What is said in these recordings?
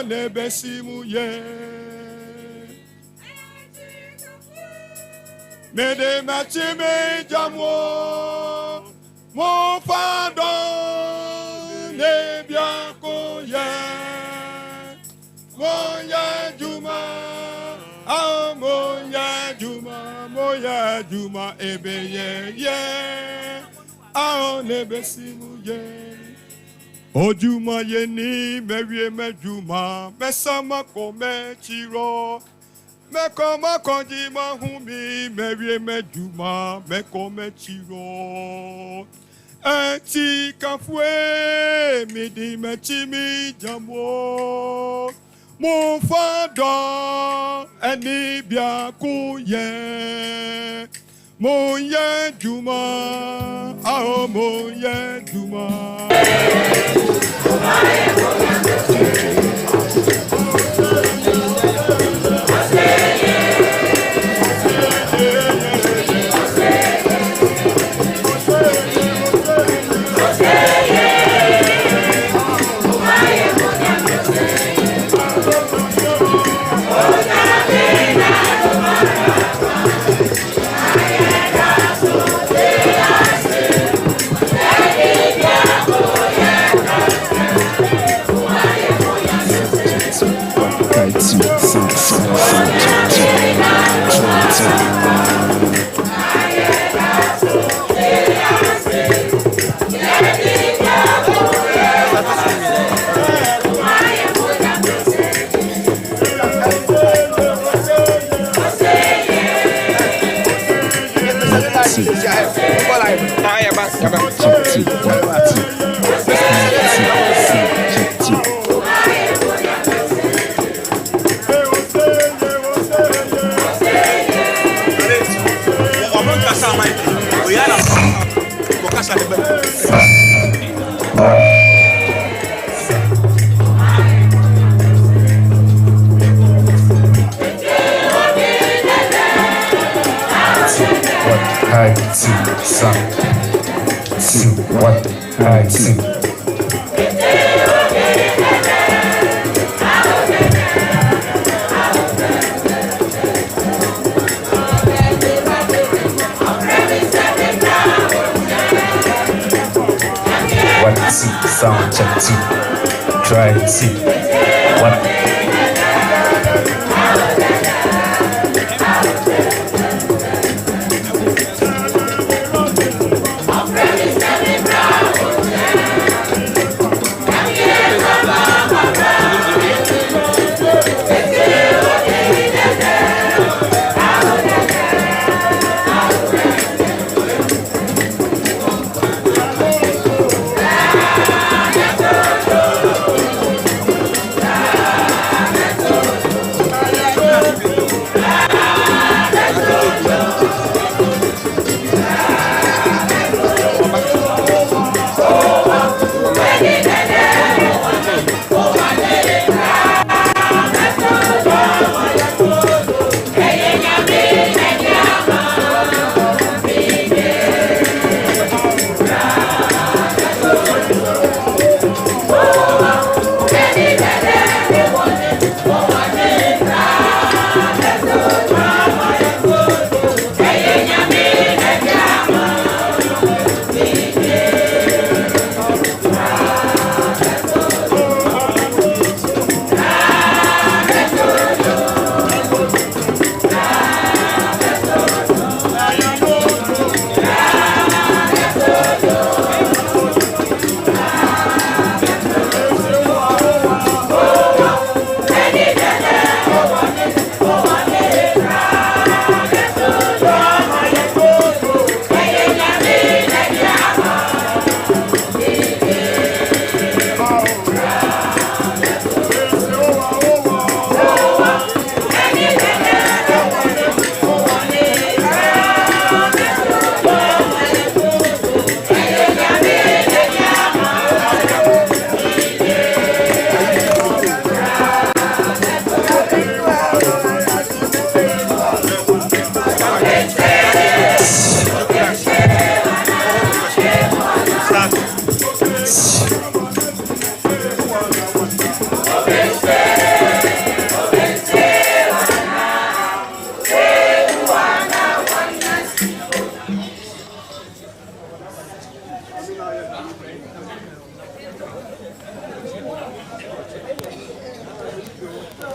ne besimu ye. Me de matime jamwo mo fado ne biako ye. Moya juma, ah moya juma ebeye ye, ah nebesimu ye. Ojuma ye ni mewie mejuma, mesama kome chiro, me koma konjima humi mewie mejuma, me kome chiro. Eti kafwe midi mechimi jamwo. Mon fada eni biako ye. Mon ye juma, ah mon ye juma. Sound check 2. Try see. What?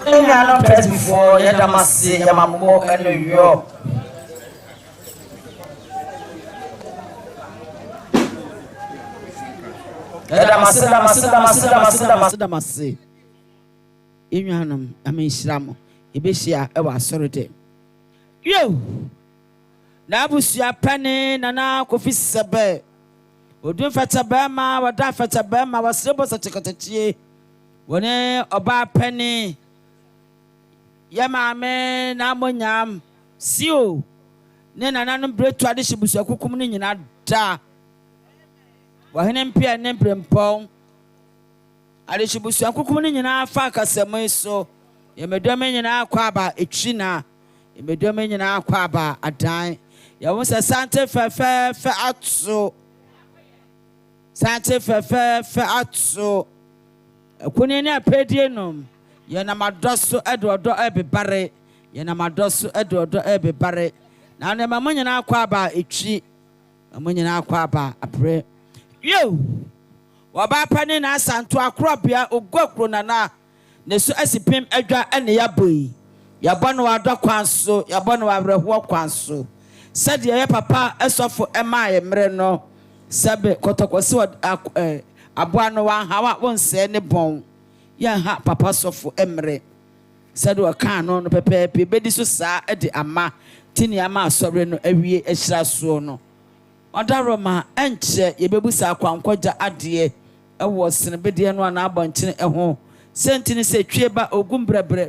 Enyano press before Yadamasi Yamamo and New York. Damasi. Inyanum, I mean Shramo, Ibishia, ever sorry. Yo, Nabusia penny, Nana, Kofi Sabe. Would do fetch a bema, or that fetch a bema, was simple such a cottage. When a bar penny. Yamame, Namonyam, Sio. Nena nanum bread tradition was a cooking in a da. Wahenem pia nemprempong adeshibusu akukuni nyina fa kasemo so yemedome nyina akwa ba etwina yemedome nyina akwa ba adan yawonsa sante fefe atso sante fefe atso akuni ne apedie nom yena madoso edodo ebebare yena madoso edodo ebebare na ne mamanyina akwa ba etwi mamanyina akwa ba apre yo wabapane na asanto akrobia ogokro nana neso asipem adwa ene yaboi yabano wadwa kwanso yabano wabrehwo kwanso sade ye papa esofo ema yemre no sabe kotokosi aboa no wan hawa wonse ne bon ya ha papa sofo emre sade waka no no pepepe bedi so saa ede ama tini ama asore no awie ehira so no Odaroma enche yebebusa kwankwaja ade ewo senebede no na abankine eho sentini se twieba ogumbrebre